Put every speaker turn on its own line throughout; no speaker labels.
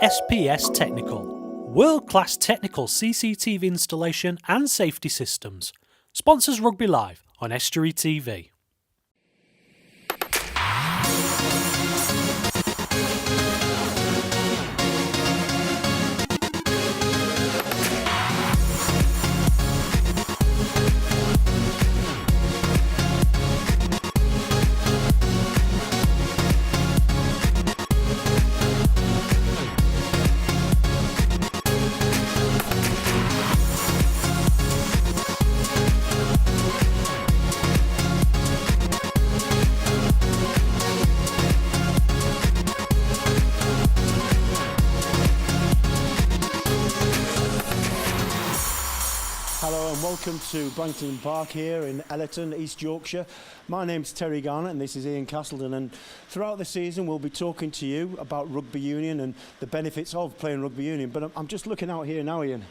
SPS Technical, world-class technical CCTV installation and safety systems. Sponsors Rugby Live on Estuary TV.
Hello and welcome to Brankton Park here in Ellerton, East Yorkshire. My name's Terry Garnett and this is Ian Castleton, and throughout the season we'll be talking to you about rugby union and the benefits of playing rugby union. But I'm just looking out here now, Ian.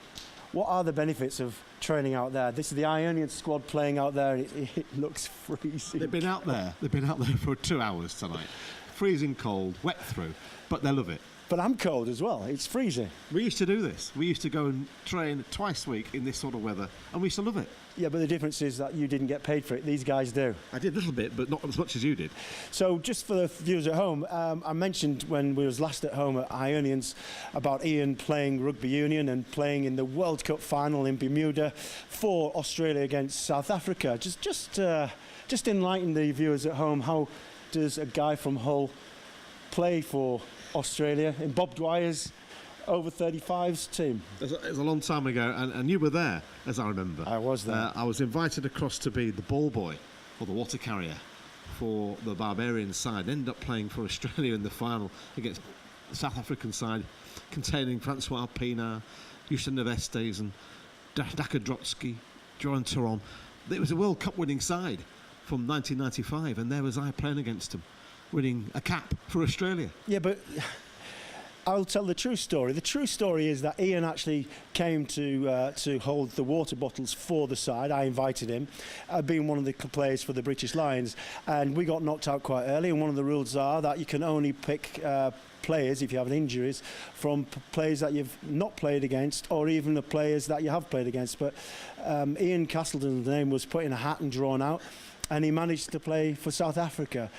What are the benefits of training out there? This is the Ionian squad playing out there, and it looks freezing.
They've been out there for 2 hours tonight. Freezing cold, wet through, but they love it.
But I'm cold as well, it's freezing.
We used to do this. We used to go and train twice a week in this sort of weather, and we used to love it.
Yeah, but the difference is that you didn't get paid for it. These guys do.
I did a little bit, but not as much as you did.
So just for the viewers at home, I mentioned when we was last at home at Ionians about Ian playing rugby union and playing in the World Cup final in Bermuda for Australia against South Africa. Just enlighten the viewers at home, how does a guy from Hull play for Australia in Bob Dwyer's over 35s team?
It was a long time ago, and you were there, as I remember.
I was there.
I was invited across to be the ball boy or the water carrier for the Barbarian side. Ended up playing for Australia in the final against the South African side, containing Francois Pienaar, Houston Nevestes and Daka Drotsky, Joran Turon. It was a World Cup winning side from 1995, and there was I playing against them, winning a cap for Australia.
Yeah, but I'll tell the true story. The true story is that Ian actually came to hold the water bottles for the side. I invited him, being one of the players for the British Lions, and we got knocked out quite early. And one of the rules are that you can only pick players, if you have injuries, from players that you've not played against, or even the players that you have played against. But Ian Castleton's name was put in a hat and drawn out, and he managed to play for South Africa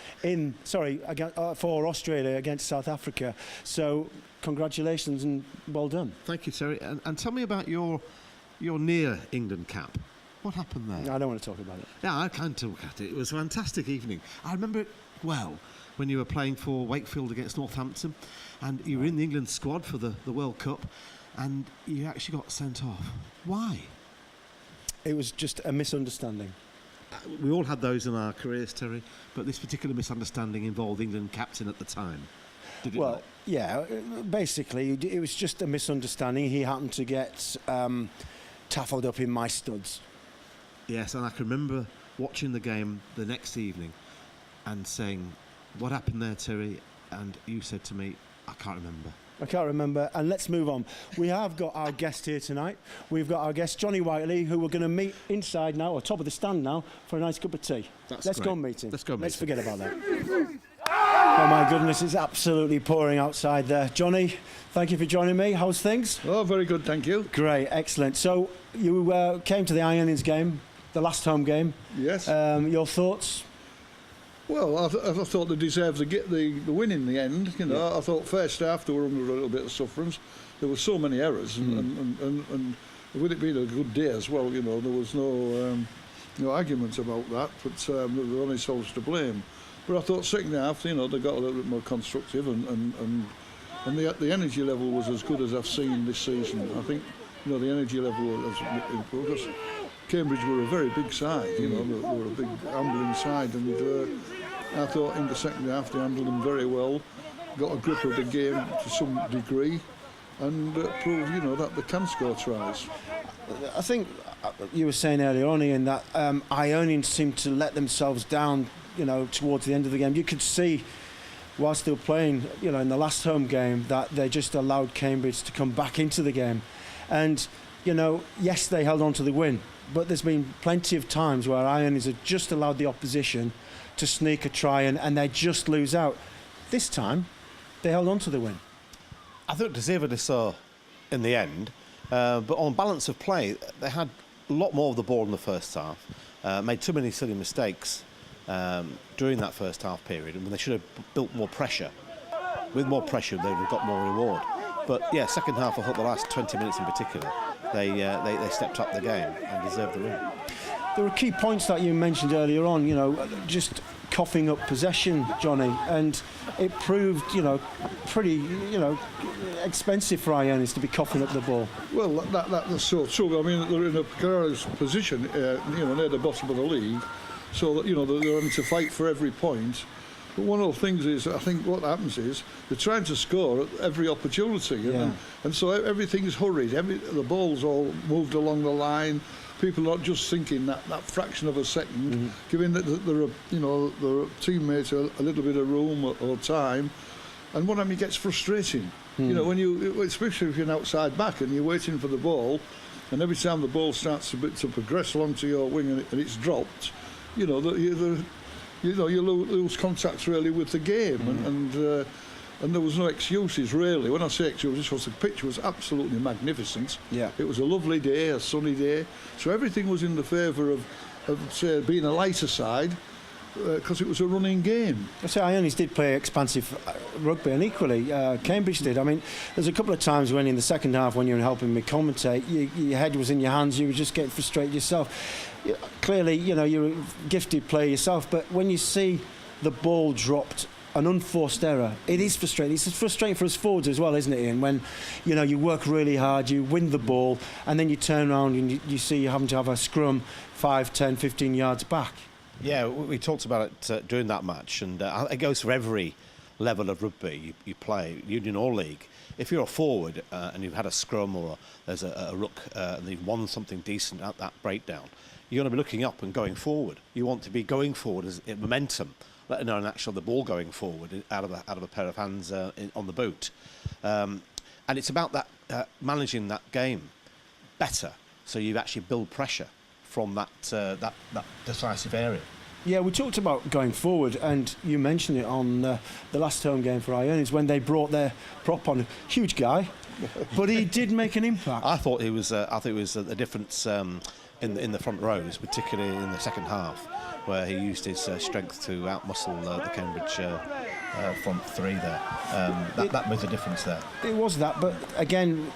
for Australia against South Africa. So congratulations and well done.
Thank you, Terry. And tell me about your near England cap. What happened there?
I don't want to talk about it.
Yeah, I can talk at it. It was a fantastic evening. I remember it well when you were playing for Wakefield against Northampton, and you were in the England squad for the World Cup, and you actually got sent off. Why?
It was just a misunderstanding.
We all had those in our careers, Terry, but this particular misunderstanding involved England captain at the time. Did it not?
Yeah, basically it was just a misunderstanding. He happened to get taffled up in my studs.
Yes, and I can remember watching the game the next evening and saying, "What happened there, Terry?" And you said to me, "I can't remember."
I can't remember, and let's move on. We have got our guest here tonight. We've got our guest, Johnny Whiteley, who we're going to meet inside now, or top of the stand now, for a nice cup of tea. Let's go and meet him. Let's forget about that. Oh my goodness, it's absolutely pouring outside there. Johnny, thank you for joining me. How's things?
Oh, very good, thank you.
Great, excellent. So you came to the Ionians game, the last home game.
Yes.
Your thoughts?
Well, I thought they deserved to get the win in the end. You know, yeah. I thought first half they were under a little bit of sufferance. There were so many errors, and with it being a good day as well, you know, there was no arguments about that. But there were only themselves to blame. But I thought second half, you know, they got a little bit more constructive, and the energy level was as good as I've seen this season. I think, you know, the energy level has improved. Cambridge were a very big side, you know, they were a big ambling side, and I thought in the second half they handled them very well, got a grip of the game to some degree, and proved, you know, that they can score tries.
I think you were saying earlier on, Ian, that Ionians seemed to let themselves down, you know, towards the end of the game. You could see, whilst they were playing, you know, in the last home game, that they just allowed Cambridge to come back into the game. And, you know, yes, they held on to the win, but there's been plenty of times where Ionians have just allowed the opposition to sneak a try and they just lose out. This time, they held on to the win.
I think deservedly so in the end. But on balance of play, they had a lot more of the ball in the first half, made too many silly mistakes during that first half period, and they should have built more pressure. With more pressure, they would have got more reward. But yeah, second half, I thought the last 20 minutes in particular, they stepped up the game and deserved the win.
There were key points that you mentioned earlier on, just coughing up possession, Johnny, and it proved, pretty, expensive for Ionis to be coughing up the ball.
Well, that's so true. I mean, they're in a precarious position, near the bottom of the league, so that, they're having to fight for every point. But one of the things is, I think what happens is they're trying to score at every opportunity, and so everything's hurried. The ball's all moved along the line. People are just thinking that fraction of a second, giving their teammates a little bit of room or time, and one of them gets frustrating. When especially if you're an outside back and you're waiting for the ball, and every time the ball starts to progress along to your wing and it's dropped, you lose contact really with the game, and there was no excuses really. When I say excuses, because the pitch was absolutely magnificent. Yeah. It was a lovely day, a sunny day, so everything was in the favour of say, being a lighter side, because it was a running game.
I say Ionis did play expansive rugby, and equally Cambridge did. I mean, there's a couple of times when in the second half, when you were helping me commentate, your head was in your hands, you were just getting frustrated yourself. Clearly, you're a gifted player yourself, but when you see the ball dropped, an unforced error, it is frustrating. It's frustrating for us forwards as well, isn't it, Ian? When you work really hard, you win the ball, and then you turn around and you see you're having to have a scrum 5, 10, 15 yards back.
Yeah, we talked about it during that match, and it goes for every level of rugby you play, union or league. If you're a forward and you've had a scrum or there's a ruck and you've won something decent at that breakdown, you're going to be looking up and going forward. You want to be going forward as momentum, let alone actually the ball going forward out of a pair of hands on the boot. And it's about that managing that game better, so you actually build pressure from that decisive area.
Yeah, we talked about going forward, and you mentioned it on the last home game for Ionis when they brought their prop on. Huge guy, but he did make an impact.
I thought it was a difference in the front rows, particularly in the second half, where he used his strength to outmuscle the Cambridge front three there. That made a difference there.
It was that, but again,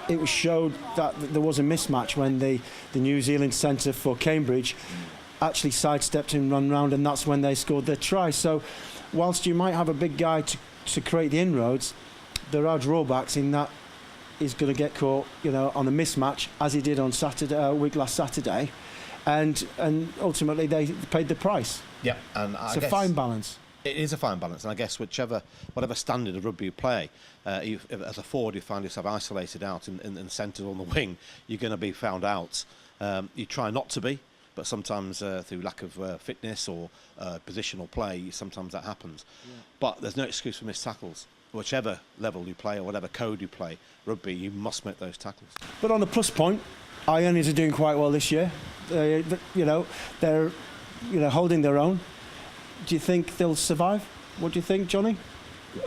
it was showed that there was a mismatch when the New Zealand centre for Cambridge actually sidestepped and run round, and that's when they scored their try. So whilst you might have a big guy to create the inroads, there are drawbacks in that he's going to get caught, on a mismatch, as he did on last Saturday, and ultimately they paid the price.
Yeah, and
it's a fine balance.
It is a fine balance, and I guess whatever standard of rugby you play, as a forward you find yourself isolated out in centres on the wing, you're going to be found out. You try not to be, but sometimes through lack of fitness or positional play, sometimes that happens. Yeah. But there's no excuse for missed tackles. Whichever level you play or whatever code you play, rugby, you must make those tackles.
But on the plus point, Ionis are doing quite well this year. They're holding their own. Do you think they'll survive? What do you think, Johnny?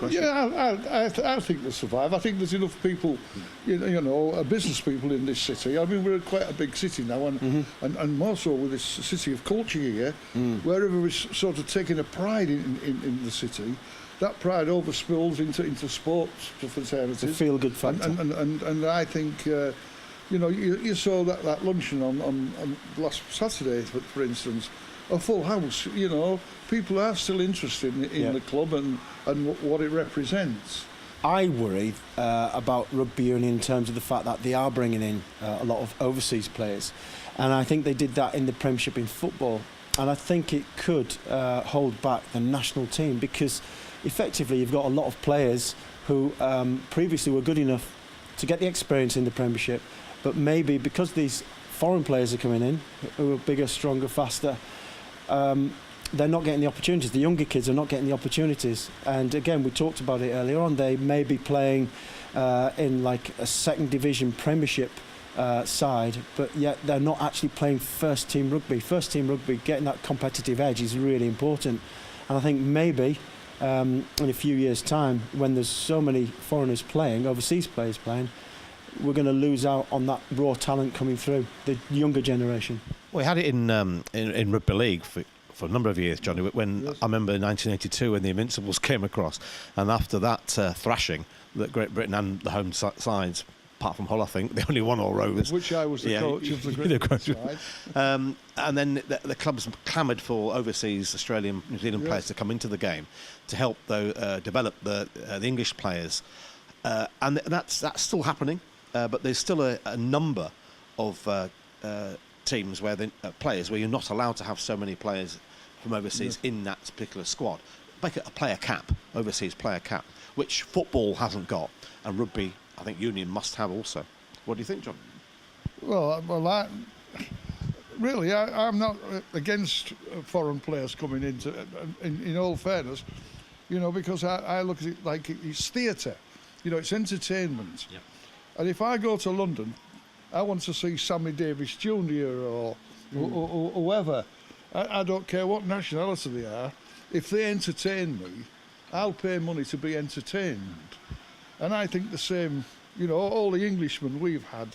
Yeah, I think they'll survive. I think there's enough people, business people in this city. I mean, we're quite a big city now, and more so with this city of culture here, where everybody's sort of taking a pride in the city. That pride overspills into sports fraternities.
It's a feel-good factor.
And I think, you saw that luncheon on last Saturday, for instance, a full house. People are still interested in the club and what it represents.
I worry about rugby union in terms of the fact that they are bringing in a lot of overseas players, and I think they did that in the Premiership in football, and I think it could hold back the national team, because effectively you've got a lot of players who previously were good enough to get the experience in the Premiership, but maybe because these foreign players are coming in who are bigger, stronger, faster, they're not getting the opportunities. The younger kids are not getting the opportunities, and again, we talked about it earlier on, they may be playing in like a second division Premiership side, but yet they're not actually playing first team rugby. First team rugby, getting that competitive edge is really important, and I think maybe in a few years' time, when there's so many foreigners playing, overseas players playing, we're going to lose out on that raw talent coming through, the younger generation.
We had it in Rugby League for a number of years, Johnny, when I remember in 1982 when the Invincibles came across, and after that thrashing that Great Britain and the home sides, apart from Hull, I think, they only won all Rovers.
Which I was the coach of the Great Britain side.
And then the clubs clamoured for overseas Australian, New Zealand players to come into the game to help develop the English players. And that's still happening, but there's still a number of teams where players where you're not allowed to have so many players from overseas in that particular squad. Make it a player cap, overseas player cap, which football hasn't got, and rugby, I think, union must have also. What do you think, John?
Well, I'm not against foreign players coming into. In all fairness, because I look at it like it's theatre. It's entertainment. Yep. And if I go to London, I want to see Sammy Davis Jr. or whoever. I don't care what nationality they are. If they entertain me, I'll pay money to be entertained. And I think the same, all the Englishmen we've had,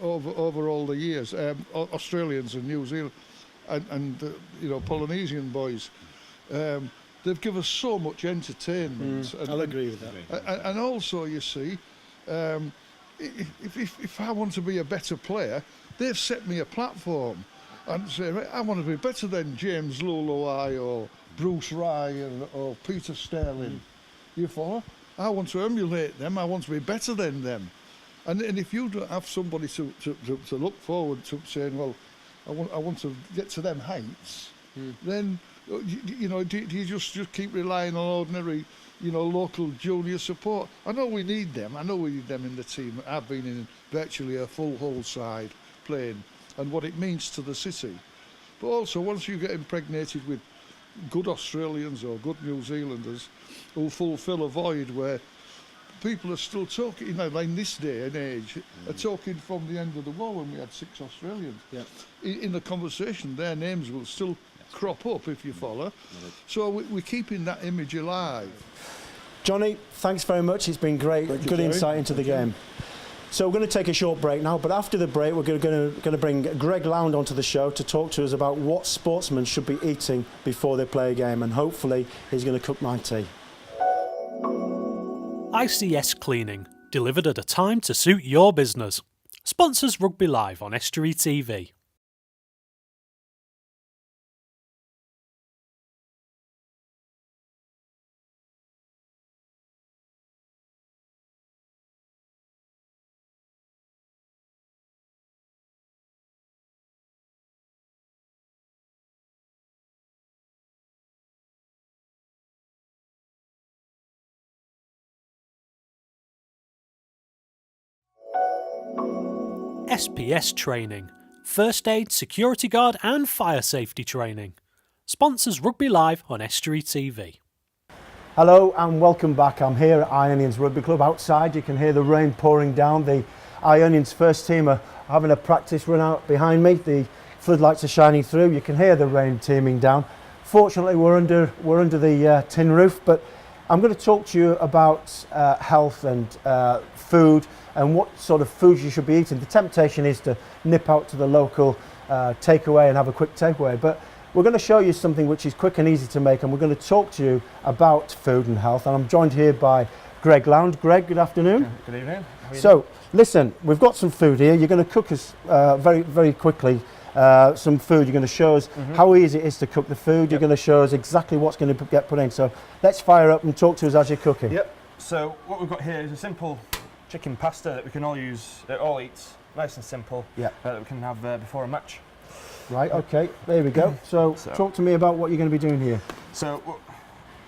over all the years, Australians and New Zealand and Polynesian boys, they've given us so much entertainment.
I'll agree with that.
And also, you see, if I want to be a better player, they've set me a platform and say, right, I want to be better than James Luluai or Bruce Ryan or Peter Sterling. You follow? I want to emulate them. I want to be better than them. And if you don't have somebody to look forward to saying, well, I want to get to them heights, then do you just keep relying on ordinary, local junior support? I know we need them. I know we need them in the team. I've been in virtually a full Hull side playing, and what it means to the city. But also, once you get impregnated with good Australians or good New Zealanders who fulfil a void where people are still talking, like in this day and age, are talking from the end of the war when we had 6 Australians. Yeah. In the conversation, their names will still crop up, if you follow. So we're keeping that image alive.
Johnny, thanks very much. It's been great. Good insight into the game. So we're going to take a short break now, but after the break we're going to bring Greg Lound onto the show to talk to us about what sportsmen should be eating before they play a game, and hopefully he's going to cook my tea.
ICS Cleaning, delivered at a time to suit your business. Sponsors Rugby Live on Estuary TV. SPS Training, First Aid, Security Guard and Fire Safety Training. Sponsors Rugby Live on Estuary TV.
Hello and welcome back. I'm here at Ionians Rugby Club. Outside you can hear the rain pouring down. The Ionians first team are having a practice run out behind me. The floodlights are shining through. You can hear the rain teeming down. Fortunately we're under the tin roof, but I'm going to talk to you about health and food and what sort of foods you should be eating. The temptation is to nip out to the local takeaway and have a quick takeaway, but we're going to show you something which is quick and easy to make, and we're going to talk to you about food and health. And I'm joined here by Greg Lound. Greg, good afternoon.
Good evening.
So, listen, we've got some food here. You're going to cook us very, very quickly some food. You're going to show us how easy it is to cook the food. You're going to show us exactly what's going to get put in. So let's fire up and talk to us as you're cooking.
Yep. So what we've got here is a simple chicken pasta that we can all use, all eat, nice and simple, that we can have before a match.
Right, okay, there we go. So talk to me about what you're going to be doing here.
So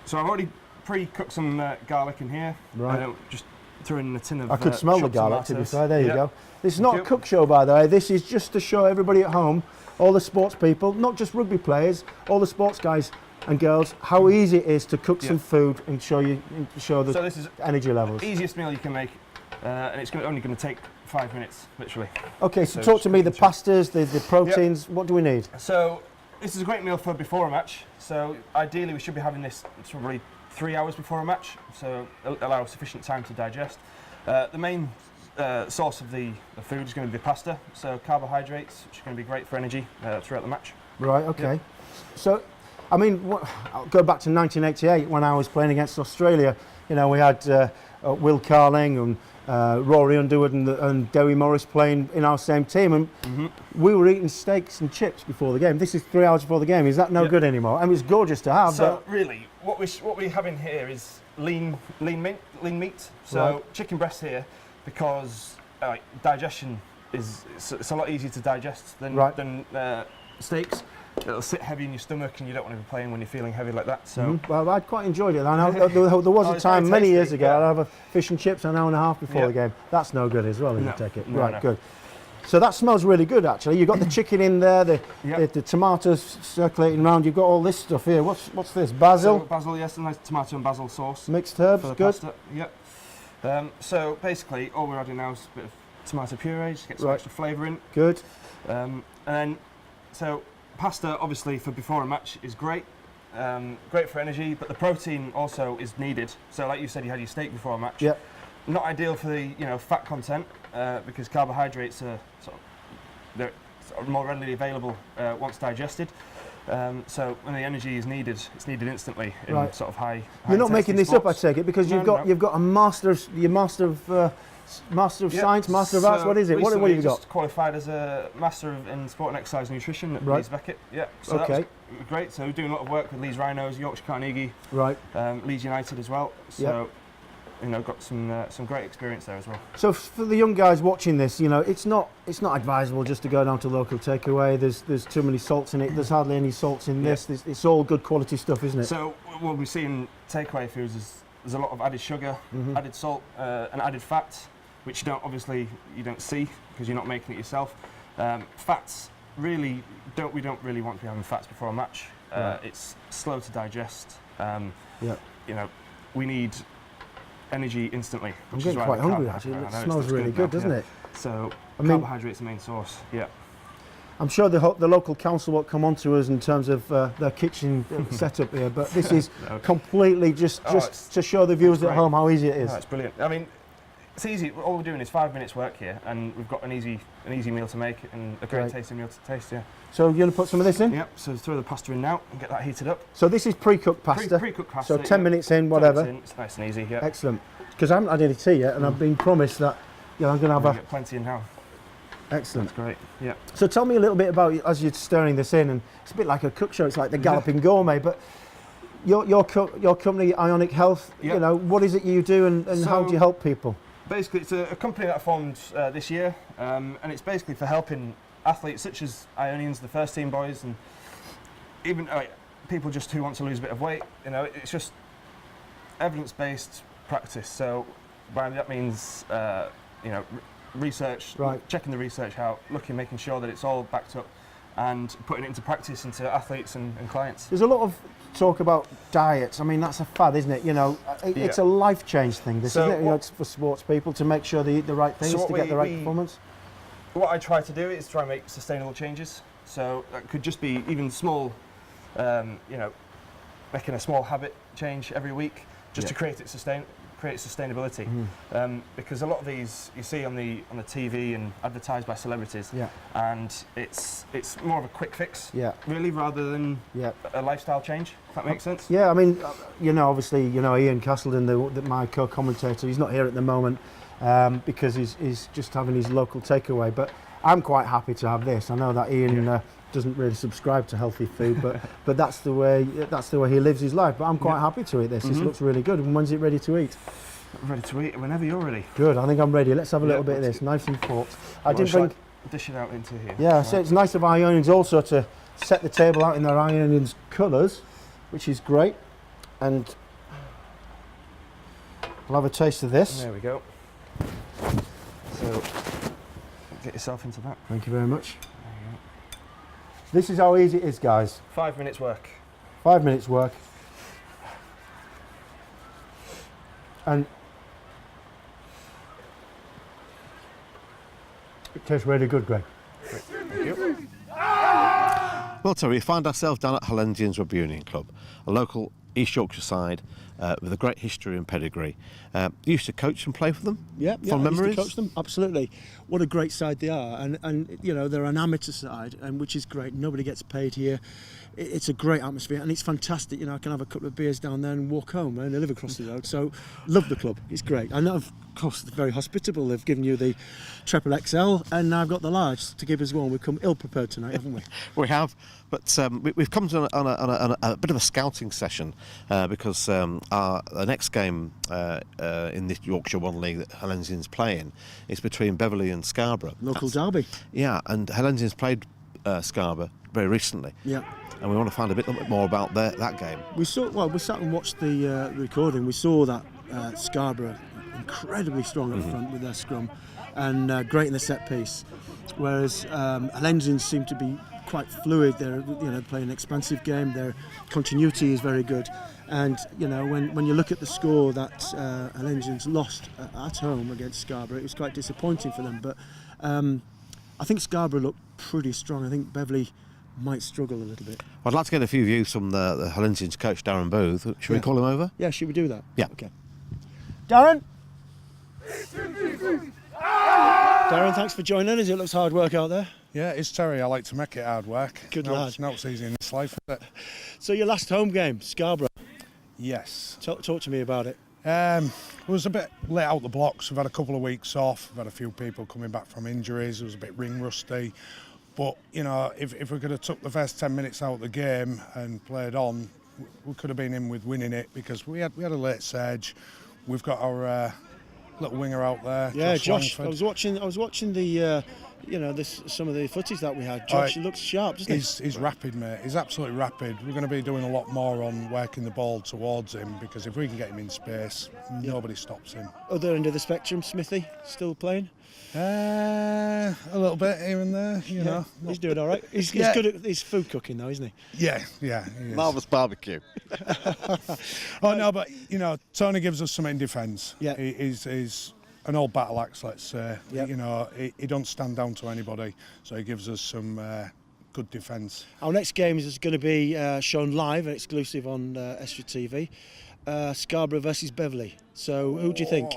I've already pre-cooked some garlic in here.
Right.
Just throw in a tin of
I could smell the garlic, to be fair. There you go. This is not a cook show, by the way. This is just to show everybody at home, all the sports people, not just rugby players, all the sports guys and girls, how easy it is to cook some food and show the
this is
energy levels.
Easiest meal you can make, and it's only going to take 5 minutes, literally.
Okay, so talk to me, the pastas, the proteins, what do we need?
So this is a great meal for before a match. So ideally we should be having this probably 3 hours before a match, so allow sufficient time to digest. The main source of the food is going to be the pasta, so carbohydrates, which are going to be great for energy throughout the match.
Right, okay.
Yep.
So, I mean, I'll go back to 1988 when I was playing against Australia. You know, we had Will Carling and Rory Underwood and Dewi Morris playing in our same team, and we were eating steaks and chips before the game. This is 3 hours before the game. Is that no good anymore? I mean, it's gorgeous to have.
So really, what we have in here is lean meat. So chicken breast here, because digestion it's a lot easier to digest than steaks. It'll sit heavy in your stomach, and you don't want to be playing when you're feeling heavy like that. So,
well, I quite enjoyed it. I know there was a time many years ago I'd have a fish and chips an hour and a half before the game. That's no good as well, if you take it.
No,
good. So that smells really good, actually. You've got the chicken in there, the tomatoes circulating around. You've got all this stuff here. What's this? Basil?
So basil, yes, a nice tomato and basil sauce.
Mixed herbs, good.
Pasta. Yep. So basically, all we're adding now is a bit of tomato puree, just get some extra flavour in.
Good.
And then, so pasta, obviously, for before a match is great. Great for energy, but the protein also is needed. So like you said, you had your steak before a match.
Yep.
Not ideal for the fat content because carbohydrates are they're more readily available once digested. So when the energy is needed, it's needed instantly in sort of high.
You're not making this
sports.
up, I take it, because you've got a master of science, master of arts. What is it? What have you got?
Just qualified as a master in sport and exercise nutrition at Leeds Beckett. Yeah. So that was great. So we're doing a lot of work with Leeds Rhinos, Yorkshire Carnegie, Leeds United as well. So got some great experience there as well. So
for the young guys watching this, it's not advisable just to go down to local takeaway. There's too many salts in it. There's hardly any salts in this. It's all good quality stuff, isn't it?
So what we see in takeaway foods is there's a lot of added sugar, added salt, and added fat, which you don't see because you're not making it yourself. Fats we don't really want to be having fats before a match. It's slow to digest. We need energy instantly.
I'm getting quite hungry actually. It smells really good, doesn't it?
So carbohydrates are the main source. Yeah.
I'm sure the local council will come on to us in terms of their kitchen setup here, but this is completely just to show the viewers at home how easy it is.
Oh, it's brilliant. I mean, it's easy. All we're doing is 5 minutes work here, and we've got an easy meal to make and a great tasting meal to taste. Yeah.
So you're going to put some of this in?
Yep. So throw the pasta in now and get that heated up.
So this is pre-cooked pasta.
Pre-cooked pasta.
So 10 minutes in, whatever.
10 minutes in, it's nice and easy. Yeah.
Excellent. Because I haven't had any tea yet, and I've been promised that I'm going to have
get plenty in now.
Excellent.
That's great. Yeah.
So tell me a little bit about, as you're stirring this in, and it's a bit like a cook show. It's like the Galloping Gourmet, but your company, Ionic Health. What is it you do, and how do you help people?
Basically, it's a company that I formed this year, and it's basically for helping athletes such as Ionians, the first team boys, and even people just who want to lose a bit of weight. It's just evidence-based practice. So by that means, research, checking the research out, making sure that it's all backed up, and putting it into practice into athletes and clients.
There's a lot of talk about diets. I mean, that's a fad, isn't it? It's a life change thing. This, isn't it? It's for sports people to make sure they eat the right things to get the right performance.
What I try to do is try and make sustainable changes. So that could just be even small, making a small habit change every week, just to create sustainability. Because a lot of these you see on the TV and advertised by celebrities, and it's more of a quick fix, really, rather than a lifestyle change. If that makes sense.
Yeah, I mean, obviously, Ian Castleton, my co-commentator, he's not here at the moment because he's just having his local takeaway. But I'm quite happy to have this. I know that Ian doesn't really subscribe to healthy food, but that's the way he lives his life. But I'm quite happy to eat this. This looks really good. And when's it ready to eat?
Ready to eat whenever you're ready.
Good. I think I'm ready. Let's have a little bit of this. Knives and forks. I didn't bring.
Dish it out into here.
Yeah. So it's nice of Ionians also to set the table out in their Ionians colours, which is great. And I'll have a taste of this.
There we go. So get yourself into that.
Thank you very much. This is how easy it is, guys.
5 minutes work.
5 minutes work. And it tastes really good, Greg.
Thank you.
Well, Terry, we find ourselves down at Hallensians Rugby Union Club, a local East Yorkshire side with a great history and pedigree. You used to coach and play for them?
Yeah,
Fond
I used
memories?
to coach them, absolutely. What a great side they are, and you know, they're an amateur side, and which is great. Nobody gets paid here. It's a great atmosphere, and it's fantastic. You know, I can have a couple of beers down there and walk home, and they live across the road. So, love the club. It's great. And of course, they're very hospitable. They've given you the triple XL, and now I've got the large to give us one. We've come ill prepared tonight, haven't we?
We have, but we've come to on a bit of a scouting session because the next game in this Yorkshire One League that Hallensians play in is between Beverley and Scarborough.
Local derby.
Yeah, and Hallensians played Scarborough very recently.
Yeah.
And we want to find a little bit more about that game.
We sat and watched the recording. We saw that Scarborough incredibly strong up front with their scrum and great in the set piece, whereas Hallensians seem to be quite fluid. They're playing an expansive game. Their continuity is very good, and when you look at the score that Hallensians lost at home against Scarborough, it was quite disappointing for them. But I think Scarborough looked pretty strong. I think Beverley might struggle a little bit.
I'd like to get a few views from the Hallensians coach, Darren Booth. Should we call him over?
Yeah, should we do that?
Yeah.
Okay. Darren? Darren, thanks for joining us. It looks hard work out there.
Yeah, it's Terry. I like to make it hard work.
Good
no,
lad.
It's not easy in this life, is it?
So your last home game, Scarborough.
Yes.
Talk to me about it.
It was a bit late out the blocks. We've had a couple of weeks off. We've had a few people coming back from injuries. It was a bit ring rusty. But, if we could have took the first 10 minutes out of the game and played on, we could have been in with winning it because we had a late surge. We've got our little winger out there.
Yeah, Josh.
Langford.
I was watching the some of the footage that we had. Josh, he looks sharp, doesn't he?
He's rapid, mate. He's absolutely rapid. We're going to be doing a lot more on working the ball towards him because if we can get him in space, nobody stops him.
Other end of the spectrum, Smithy still playing.
A little bit here and there, you know.
He's doing all right. He's good at his food cooking, though, isn't he?
Yeah, he is.
Marvellous barbecue.
Oh no, but Tony gives us some in defence.
Yeah.
He's an old battle axe, let's say.
Yep.
He don't stand down to anybody, so he gives us some good defence.
Our next game is going to be shown live and exclusive on Extra TV. Scarborough versus Beverley. So who do you think?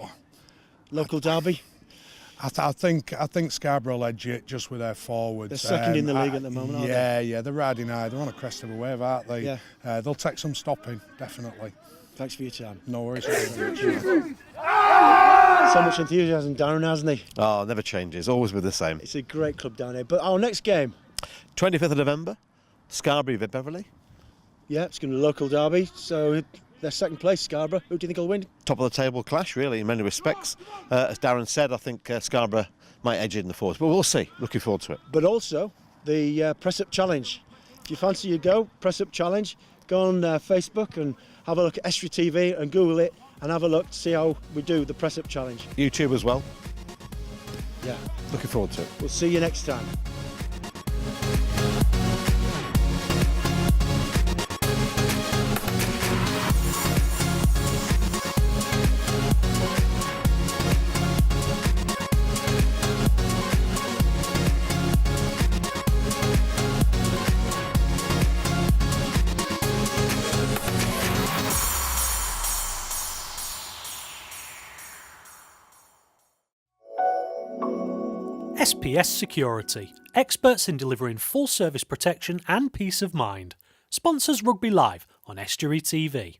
Local derby.
I think Scarborough will edge it just with their forwards.
They're second in the league at the moment, aren't they?
Yeah, they're riding high. They're on a crest of a wave, aren't they?
Yeah.
They'll take some stopping, definitely.
Thanks for your time.
No worries.
So much enthusiasm, Darren, hasn't he?
Oh, never changes. Always with the same.
It's a great club down here. But our next game,
25th of November, Scarborough v Beverley.
yeah, it's going to be a local derby. So they're second place, Scarborough. Who do you think will win?
Top of the table clash, really, in many respects. As Darren said, I think Scarborough might edge it in the fourth, but we'll see. Looking forward to it.
But also the press-up challenge. If you fancy your go, press-up challenge, go on Facebook and have a look at Esri TV and Google it and have a look to see how we do the press-up challenge.
YouTube as well.
Yeah,
Looking forward to it.
we'll see you next time.
SPS Security, experts in delivering full service protection and peace of mind. Sponsors Rugby Live on Estuary TV.